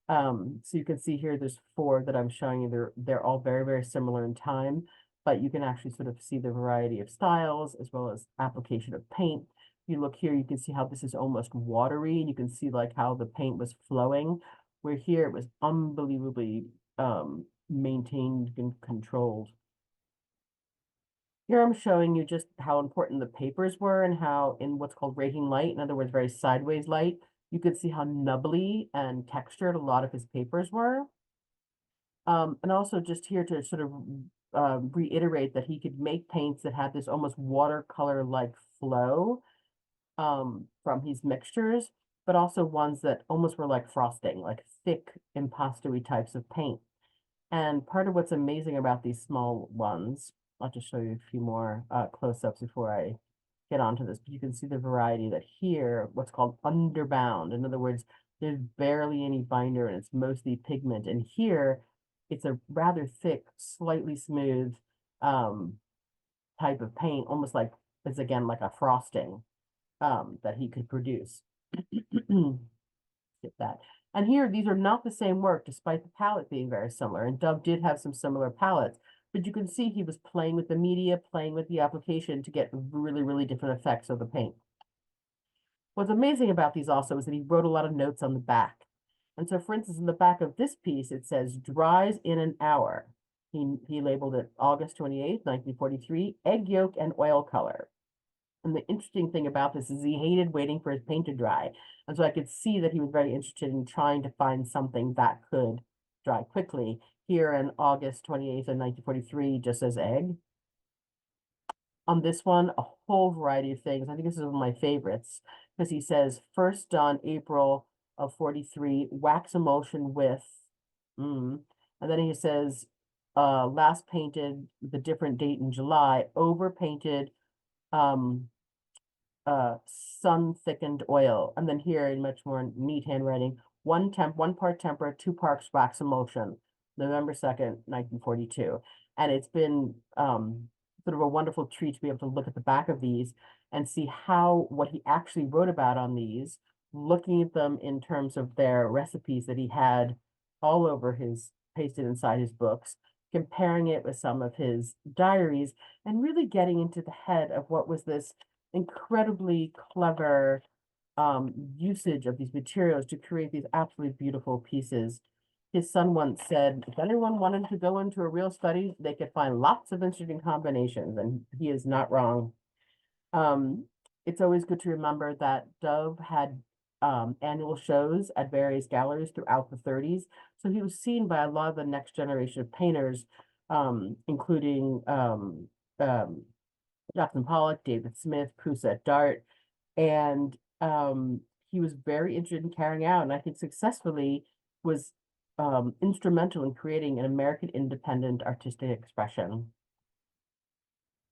S2: So you can see here, there's 4 that I'm showing you. They're all very, very similar in time, but you can actually sort of see the variety of styles as well as application of paint. You look here, you can see how this is almost watery, and you can see like how the paint was flowing, where here it was unbelievably maintained and controlled. Here I'm showing you just how important the papers were and how in what's called raking light, in other words, very sideways light, you could see how nubbly and textured a lot of his papers were. And also just here to sort of reiterate that he could make paints that had this almost watercolor-like flow from his mixtures, but also ones that almost were like frosting, like thick impasto-y types of paint. And part of what's amazing about these small ones, I'll just show you a few more close-ups before I get onto this, but you can see the variety that here, what's called underbound. In other words, there's barely any binder and it's mostly pigment. And here, it's a rather thick, slightly smooth type of paint, almost like, it's again like a frosting that he could produce. Skip that. And here, these are not the same work, despite the palette being very similar. And Dove did have some similar palettes, but you can see he was playing with the media, playing with the application to get really, really different effects of the paint. What's amazing about these also is that he wrote a lot of notes on the back. And so, for instance, in the back of this piece, it says, dries in an hour. He labeled it August 28th, 1943, egg yolk and oil color. And the interesting thing about this is he hated waiting for his paint to dry. And so I could see that he was very interested in trying to find something that could dry quickly. Here in August 28th, 1943, just says egg. On this one, a whole variety of things. I think this is one of my favorites because he says first done April of 43, wax emulsion with, and then he says last painted the different date in July, over painted um sun thickened oil. And then here in much more neat handwriting, one part tempera, 2 parts wax emulsion, November 2nd, 1942. And it's been sort of a wonderful treat to be able to look at the back of these and see what he actually wrote about on these, looking at them in terms of their recipes that he had all over his, pasted inside his books, comparing it with some of his diaries, and really getting into the head of what was this incredibly clever usage of these materials to create these absolutely beautiful pieces. His son once said, if anyone wanted to go into a real study, they could find lots of interesting combinations, and he is not wrong. It's always good to remember that Dove had annual shows at various galleries throughout the 30s. So he was seen by a lot of the next generation of painters, including Jackson Pollock, David Smith, Poussin Dart, and he was very interested in carrying out, and I think successfully was instrumental in creating an American independent artistic expression.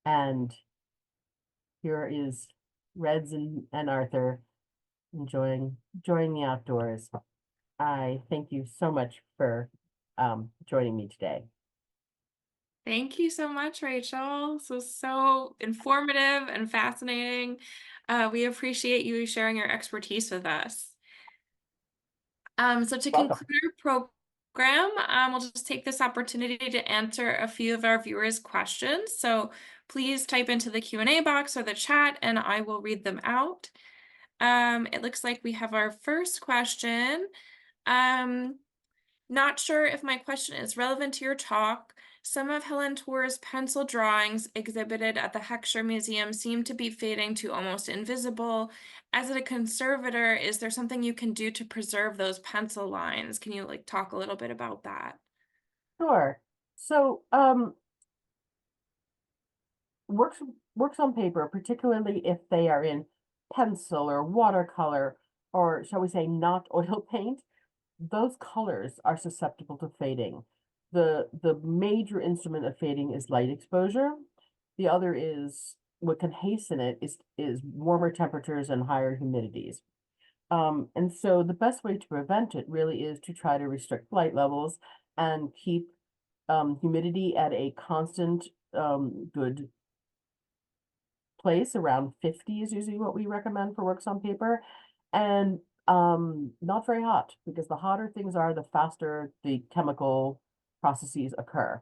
S2: And here is Reds and Arthur enjoying the outdoors. I thank you so much for joining me today.
S1: Thank you so much, Rachel. So informative and fascinating. We appreciate you sharing your expertise with us. So to
S2: Welcome.
S1: conclude our program, we'll just take this opportunity to answer a few of our viewers' questions. So please type into the Q&A box or the chat and I will read them out. It looks like we have our first question. Not sure if my question is relevant to your talk. Some of Helen Torr's pencil drawings exhibited at the Heckscher Museum seem to be fading to almost invisible. As a conservator, is there something you can do to preserve those pencil lines? Can you talk a little bit about that?
S2: Sure. So works on paper, particularly if they are in pencil or watercolor, or shall we say not oil paint, those colors are susceptible to fading. The major instrument of fading is light exposure. The other is what can hasten it is warmer temperatures and higher humidities. And so the best way to prevent it really is to try to restrict light levels and keep humidity at a constant good place. Around 50 is usually what we recommend for works on paper. And not very hot, because the hotter things are, the faster the chemical processes occur.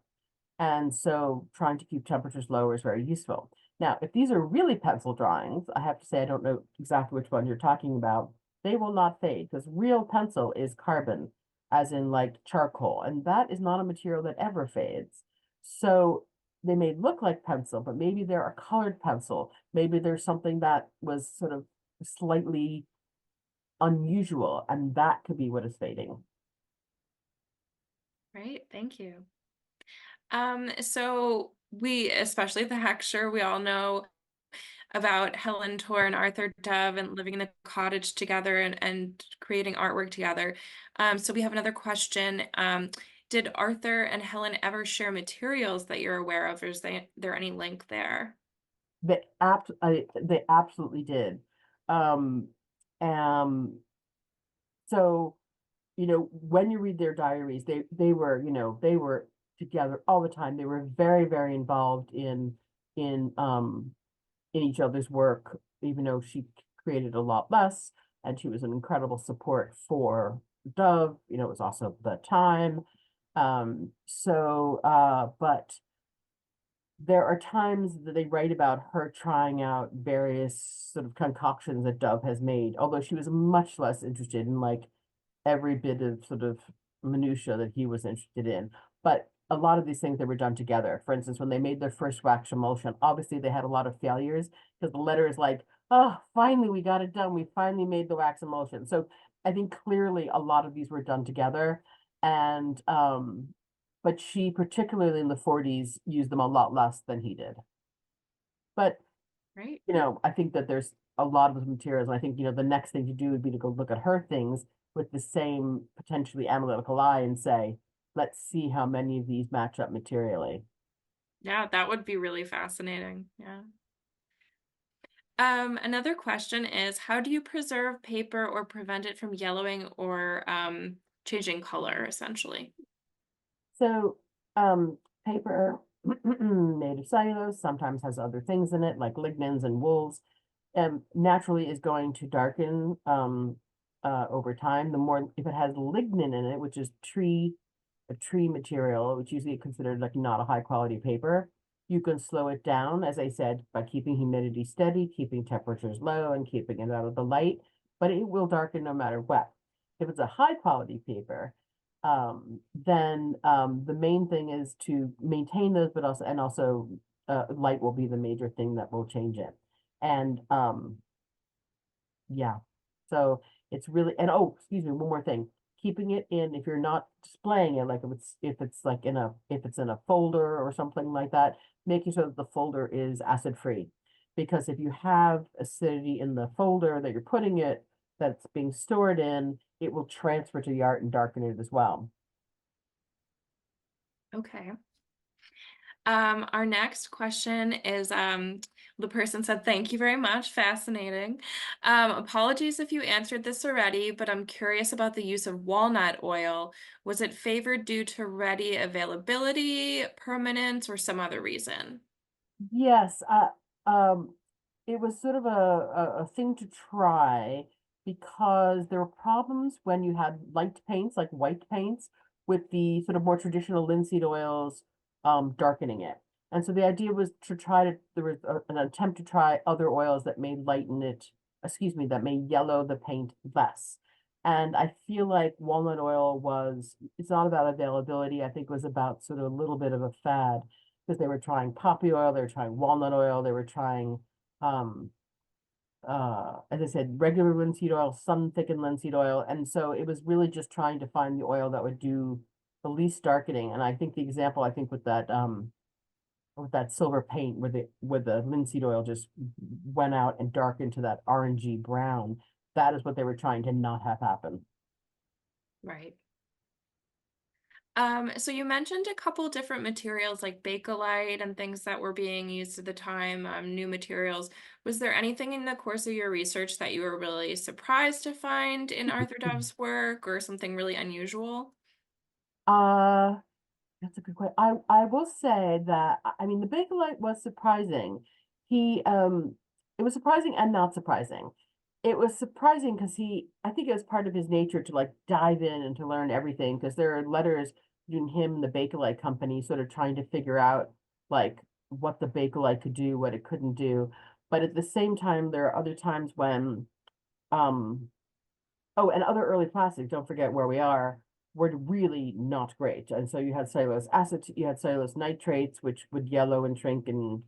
S2: And so trying to keep temperatures lower is very useful. Now, if these are really pencil drawings, I have to say I don't know exactly which one you're talking about. They will not fade because real pencil is carbon, as in like charcoal, and that is not a material that ever fades. So they may look like pencil, but maybe they're a colored pencil. Maybe there's something that was sort of slightly unusual, and that could be what is fading.
S1: Great, thank you. So we, especially the Heckscher, we all know about Helen Torr and Arthur Dove and living in a cottage together and creating artwork together. So we have another question. Did Arthur and Helen ever share materials that you're aware of, or is there any link there?
S2: They absolutely did. Um, um, so, when you read their diaries, they were, they were together all the time. They were very, very involved in each other's work, even though she created a lot less, and she was an incredible support for Dove. It was also the time. But there are times that they write about her trying out various sort of concoctions that Dove has made, although she was much less interested in like every bit of sort of minutia that he was interested in. But a lot of these things that were done together. For instance, when they made their first wax emulsion, obviously they had a lot of failures because the letter is like, oh, finally we got it done. We finally made the wax emulsion. So I think clearly a lot of these were done together. And but she, particularly in the 40s, used them a lot less than he did. But
S1: Right.
S2: I think that there's a lot of those materials. And I think, the next thing to do would be to go look at her things with the same potentially analytical eye and say, let's see how many of these match up materially.
S1: Yeah, that would be really fascinating. Yeah. Another question is, how do you preserve paper or prevent it from yellowing or changing color, essentially?
S2: So, paper made of cellulose sometimes has other things in it, like lignins and wools, and naturally is going to darken over time. The more, if it has lignin in it, which is a tree material, which usually considered like not a high quality paper, you can slow it down, as I said, by keeping humidity steady, keeping temperatures low, and keeping it out of the light, but it will darken no matter what. If it's a high quality paper, then the main thing is to maintain those, but also light will be the major thing that will change it. And yeah, so it's really, and oh, excuse me, one more thing. Keeping it in, if you're not displaying it, like if it's like if it's in a folder or something like that, making sure that the folder is acid free. Because if you have acidity in the folder that you're putting it, that's being stored in, it will transfer to the art and darken it as well.
S1: Okay. Our next question is the person said, thank you very much. Fascinating. Apologies if you answered this already, but I'm curious about the use of walnut oil. Was it favored due to ready availability, permanence, or some other reason?
S2: Yes, it was sort of a thing to try because there were problems when you had light paints, like white paints, with the sort of more traditional linseed oils darkening it. And so the idea was to try to, there was an attempt to try other oils that may lighten it, excuse me, that may yellow the paint less. And I feel like walnut oil it's not about availability. I think it was about sort of a little bit of a fad because they were trying poppy oil, they were trying walnut oil, they were trying um as I said, regular linseed oil, sun thickened linseed oil. And so it was really just trying to find the oil that would do the least darkening. And I think the example, I think with that silver paint where the linseed oil just went out and darkened to that orangey brown, that is what they were trying to not have happen.
S1: Right. So you mentioned a couple different materials like Bakelite and things that were being used at the time, new materials. Was there anything in the course of your research that you were really surprised to find in Arthur Dove's work or something really unusual?
S2: Uh That's a good question. I will say that I mean the Bakelite was surprising. He it was surprising and not surprising. It was surprising because I think it was part of his nature to like dive in and to learn everything because there are letters between him and the Bakelite company sort of trying to figure out like what the Bakelite could do, what it couldn't do. But at the same time, there are other times when um oh, and other early plastics, don't forget where we are, were really not great. And so you had cellulose acid, you had cellulose nitrates, which would yellow and shrink and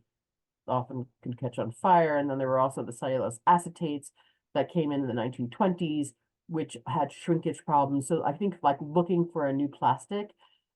S2: often can catch on fire. And then there were also the cellulose acetates that came in the 1920s, which had shrinkage problems. So I think like looking for a new plastic,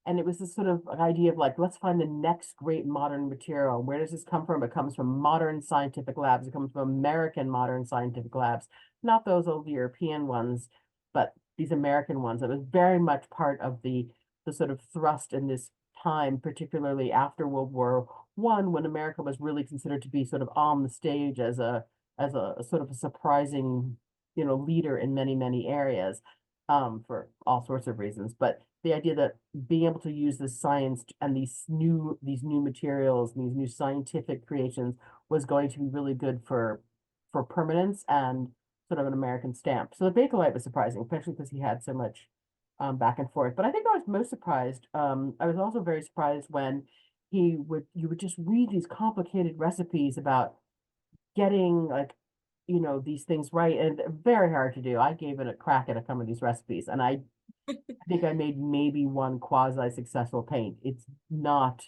S2: and it was this sort of idea of like, let's find the next great modern material. Where does this come from? It comes from modern scientific labs. It comes from American modern scientific labs, not those old European ones, but these American ones. It was very much part of the sort of thrust in this time, particularly after World War One, when America was really considered to be sort of on the stage as a sort of a surprising, leader in many, many areas, for all sorts of reasons. But the idea that being able to use this science and these new materials, these new scientific creations was going to be really good for permanence and sort of an American stamp. So the Bakelite was surprising, especially because he had so much back and forth. But I think I was most surprised. I was also very surprised when you would just read these complicated recipes about getting like, these things right, and very hard to do. I gave it a crack at some of these recipes, and I I think I made maybe one quasi-successful paint. It's not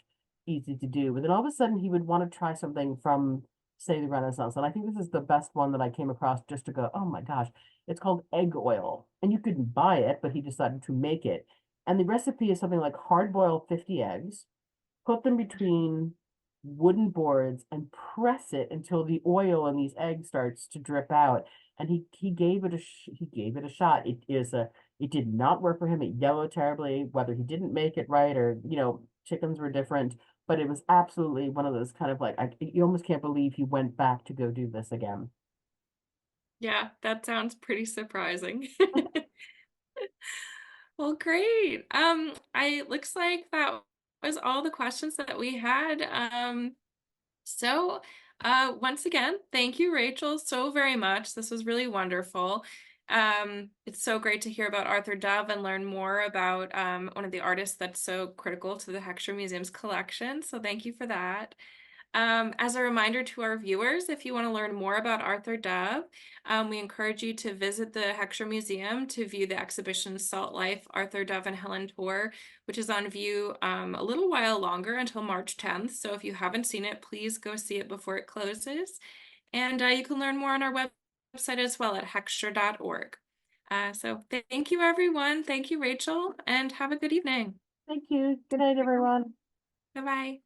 S2: easy to do. But then all of a sudden he would want to try something from, say, the Renaissance. And I think this is the best one that I came across just to go, oh my gosh, it's called egg oil. And you couldn't buy it, but he decided to make it. And the recipe is something like hard boil 50 eggs, put them between wooden boards and press it until the oil in these eggs starts to drip out. And he gave it he gave it a shot. It did not work for him. It yellowed terribly, whether he didn't make it right or, chickens were different. But it was absolutely one of those kind of like, you almost can't believe he went back to go do this again.
S1: Yeah, that sounds pretty surprising. Well, great. I looks like that was all the questions that we had. So, once again, thank you, Rachel, so very much. This was really wonderful. It's so great to hear about Arthur Dove and learn more about one of the artists that's so critical to the Heckscher Museum's collection. So thank you for that. As a reminder to our viewers, if you want to learn more about Arthur Dove, we encourage you to visit the Heckscher Museum to view the exhibition Salt Life, Arthur Dove and Helen Torr, which is on view a little while longer until March 10th. So if you haven't seen it, please go see it before it closes. And you can learn more on our website as well at heckscher.org. So thank you, everyone. Thank you, Rachel, and have a good evening.
S2: Thank you. Good night, everyone.
S1: Bye-bye.